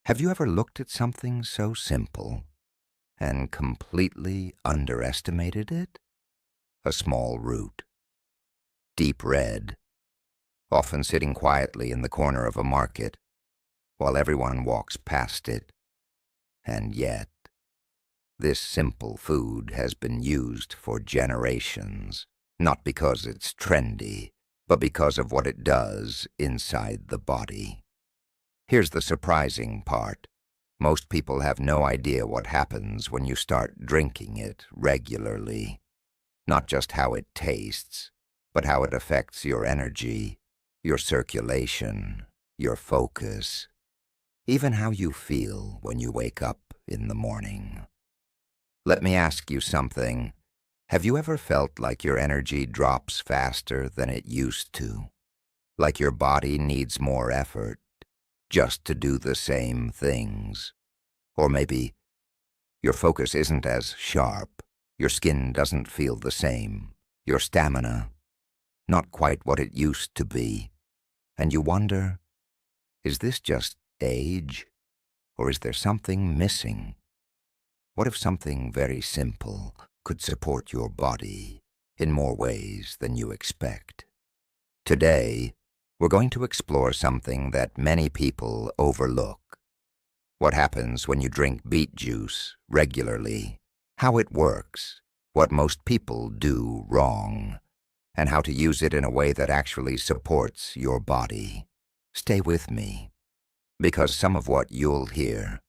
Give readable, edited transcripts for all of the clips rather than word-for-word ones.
Have you ever looked at something so simple and completely underestimated it? A small root, deep red, often sitting quietly in the corner of a market while everyone walks past it. And yet, this simple food has been used for generations, not because it's trendy, but because of what it does inside the body. Here's the surprising part. Most people have no idea what happens when you start drinking it regularly. Not just how it tastes, but how it affects your energy, your circulation, your focus, even how you feel when you wake up in the morning. Let me ask you something. Have you ever felt like your energy drops faster than it used to? Like your body needs more effort just to do the same things? Or maybe your focus isn't as sharp, your skin doesn't feel the same, your stamina not quite what it used to be, and you wonder, is this just age, or is there something missing? What if something very simple could support your body in more ways than you expect? Today, we're going to explore something that many people overlook. What happens when you drink beet juice regularly, how it works, what most people do wrong, and how to use it in a way that actually supports your body. Stay with me, because some of what you'll hear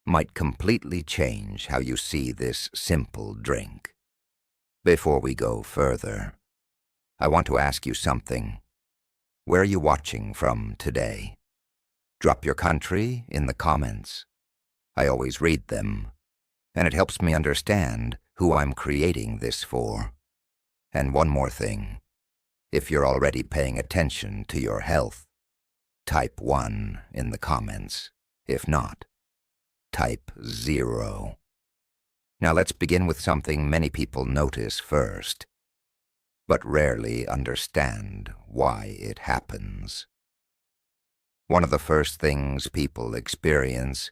might completely change how you see this simple drink. Before we go further, I want to ask you something. Where are you watching from today? Drop your country in the comments. I always read them, and it helps me understand who I'm creating this for. And one more thing. If you're already paying attention to your health, type 1 in the comments. If not, type 0. Now let's begin with something many people notice first, but rarely understand why it happens. One of the first things people experience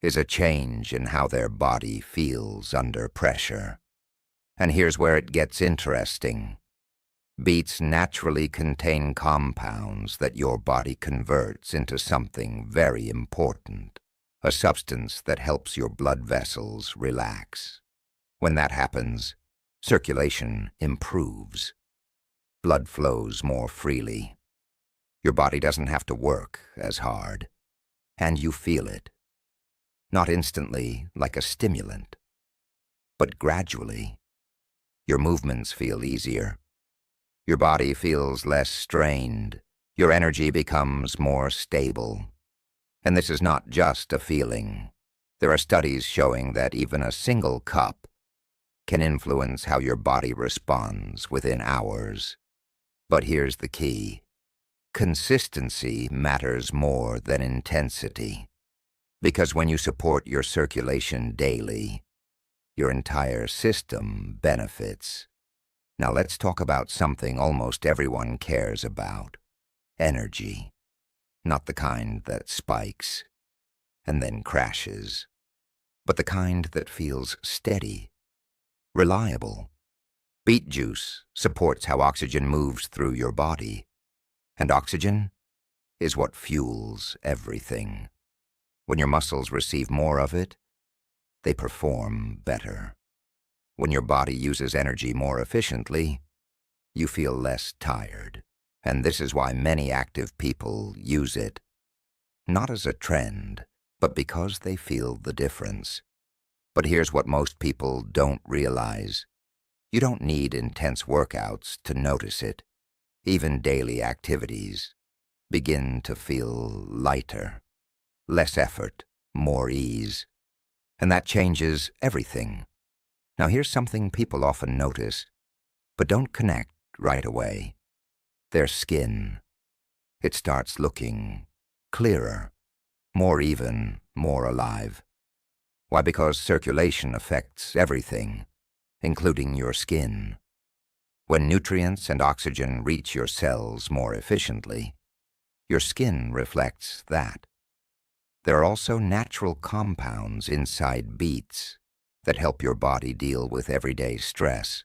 is a change in how their body feels under pressure. And here's where it gets interesting. Beets naturally contain compounds that your body converts into something very important, a substance that helps your blood vessels relax. When that happens, circulation improves. Blood flows more freely. Your body doesn't have to work as hard, and you feel it. Not instantly like a stimulant, but gradually. Your movements feel easier. Your body feels less strained. Your energy becomes more stable. And this is not just a feeling. There are studies showing that even a single cup can influence how your body responds within hours. But here's the key. Consistency matters more than intensity. Because when you support your circulation daily, your entire system benefits. Now let's talk about something almost everyone cares about. Energy. Not the kind that spikes and then crashes, but the kind that feels steady, reliable. Beet juice supports how oxygen moves through your body, and oxygen is what fuels everything. When your muscles receive more of it, they perform better. When your body uses energy more efficiently, you feel less tired. And this is why many active people use it. Not as a trend, but because they feel the difference. But here's what most people don't realize. You don't need intense workouts to notice it. Even daily activities begin to feel lighter. Less effort, more ease. And that changes everything. Now here's something people often notice, but don't connect right away. Their skin. It starts looking clearer, more even, more alive. Why? Because circulation affects everything, including your skin. When nutrients and oxygen reach your cells more efficiently, your skin reflects that. There are also natural compounds inside beets that help your body deal with everyday stress.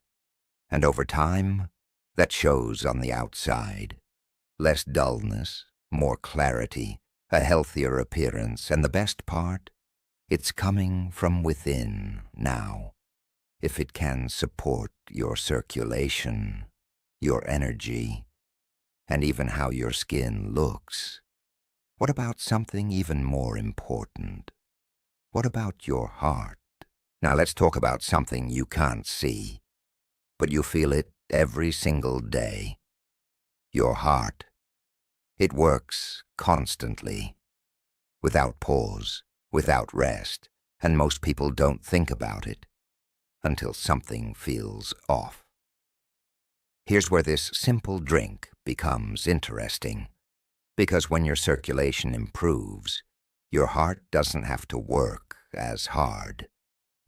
And over time, that shows on the outside. Less dullness, more clarity, a healthier appearance, and the best part, it's coming from within now. If it can support your circulation, your energy, and even how your skin looks. What about something even more important? What about your heart? Now let's talk about something you can't see, but you feel it every single day. Your heart. It works constantly, without pause, without rest, and most people don't think about it until something feels off. Here's where this simple drink becomes interesting, because when your circulation improves, your heart doesn't have to work as hard.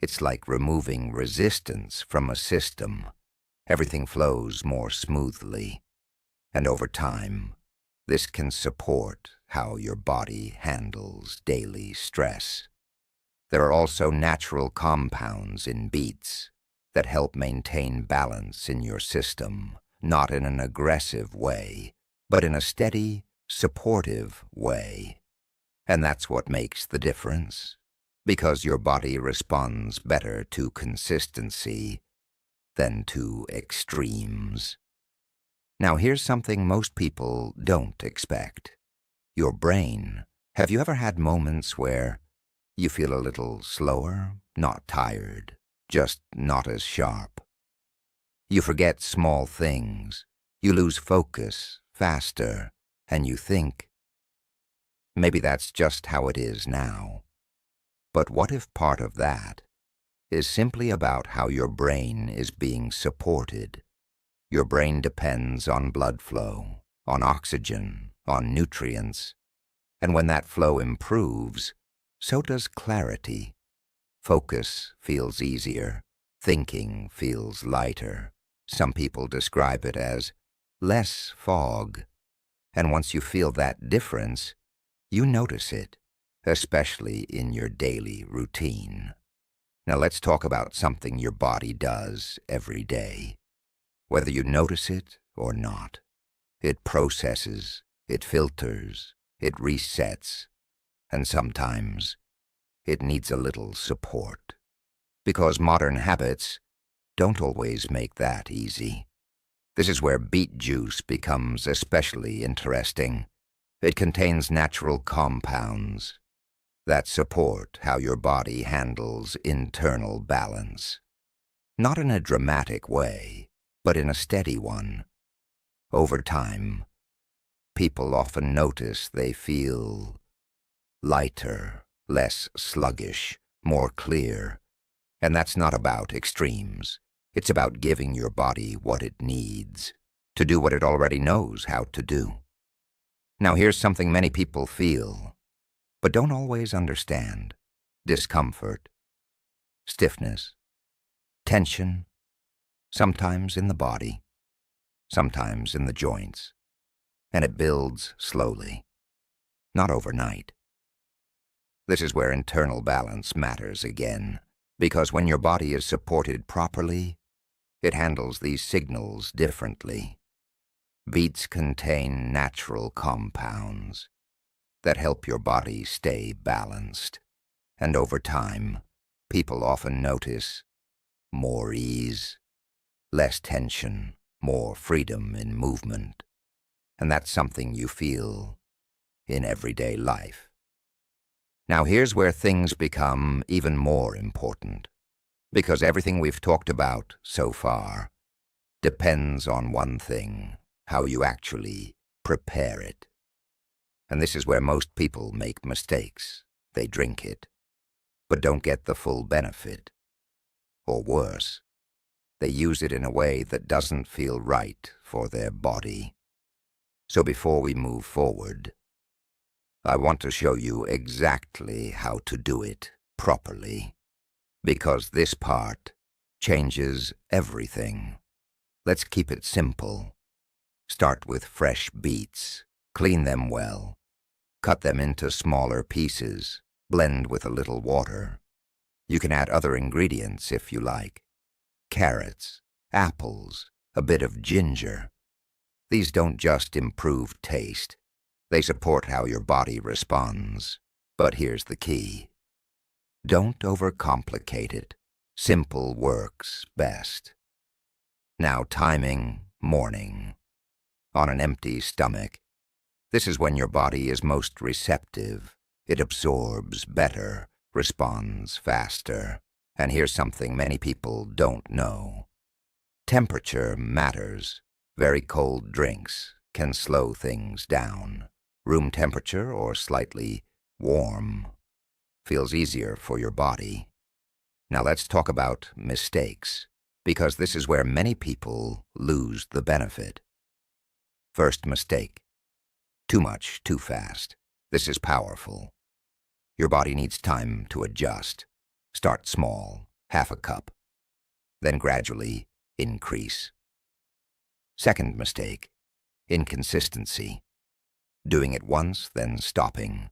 It's like removing resistance from a system. Everything flows more smoothly, and over time, this can support how your body handles daily stress. There are also natural compounds in beets that help maintain balance in your system, not in an aggressive way, but in a steady, supportive way. And that's what makes the difference, because your body responds better to consistency than to extremes. Now here's something most people don't expect. Your brain. Have you ever had moments where you feel a little slower, not tired, just not as sharp? You forget small things, you lose focus faster, and you think, maybe that's just how it is now. But what if part of that is simply about how your brain is being supported? Your brain depends on blood flow, on oxygen, on nutrients, and when that flow improves, so does clarity. Focus feels easier, thinking feels lighter. Some people describe it as less fog, and once you feel that difference, you notice it, especially in your daily routine. Now let's talk about something your body does every day. Whether you notice it or not, it processes, it filters, it resets, and sometimes it needs a little support. Because modern habits don't always make that easy. This is where beet juice becomes especially interesting. It contains natural compounds that support how your body handles internal balance. Not in a dramatic way, but in a steady one. Over time, people often notice they feel lighter, less sluggish, more clear. And that's not about extremes. It's about giving your body what it needs to do what it already knows how to do. Now here's something many people feel, but don't always understand. Discomfort, stiffness, tension, sometimes in the body, sometimes in the joints, and it builds slowly, not overnight. This is where internal balance matters again, because when your body is supported properly, it handles these signals differently. Beets contain natural compounds that help your body stay balanced, and over time, people often notice more ease, less tension, more freedom in movement, and that's something you feel in everyday life. Now here's where things become even more important, because everything we've talked about so far depends on one thing: how you actually prepare it. And this is where most people make mistakes. They drink it, but don't get the full benefit. Or worse, they use it in a way that doesn't feel right for their body. So before we move forward, I want to show you exactly how to do it properly, because this part changes everything. Let's keep it simple. Start with fresh beets. Clean them well. Cut them into smaller pieces, blend with a little water. You can add other ingredients if you like. Carrots, apples, a bit of ginger. These don't just improve taste. They support how your body responds. But here's the key. Don't overcomplicate it. Simple works best. Now timing, morning. On an empty stomach. This is when your body is most receptive. It absorbs better, responds faster. And here's something many people don't know. Temperature matters. Very cold drinks can slow things down. Room temperature or slightly warm feels easier for your body. Now let's talk about mistakes, because this is where many people lose the benefit. First mistake. Too much, too fast. This is powerful. Your body needs time to adjust. Start small, half a cup. Then gradually increase. Second mistake. Inconsistency. Doing it once, then stopping.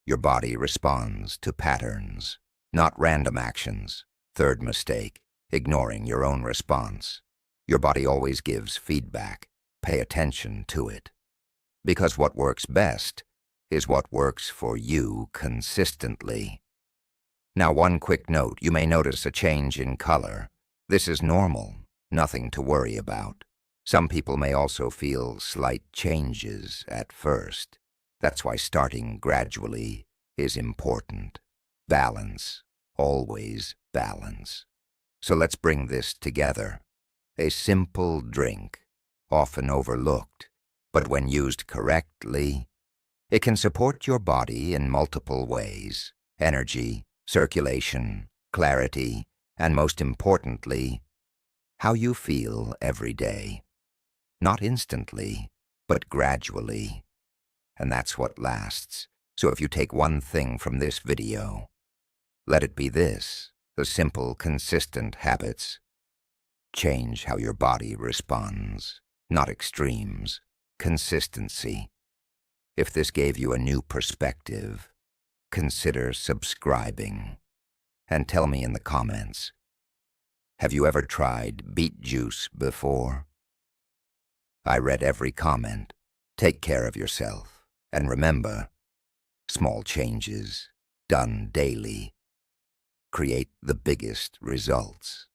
Your body responds to patterns, not random actions. Third mistake. Ignoring your own response. Your body always gives feedback. Pay attention to it. Because what works best is what works for you consistently. Now, one quick note. You may notice a change in color. This is normal, nothing to worry about. Some people may also feel slight changes at first. That's why starting gradually is important. Balance, always balance. So let's bring this together. A simple drink, often overlooked, but when used correctly, it can support your body in multiple ways. Energy, circulation, clarity, and most importantly, how you feel every day. Not instantly, but gradually. And that's what lasts. So if you take one thing from this video, let it be this: the simple, consistent habits. Change how your body responds, not extremes. Consistency. If this gave you a new perspective, consider subscribing. And tell me in the comments, have you ever tried beet juice before? I read every comment. Take care of yourself. And remember, small changes, done daily, create the biggest results.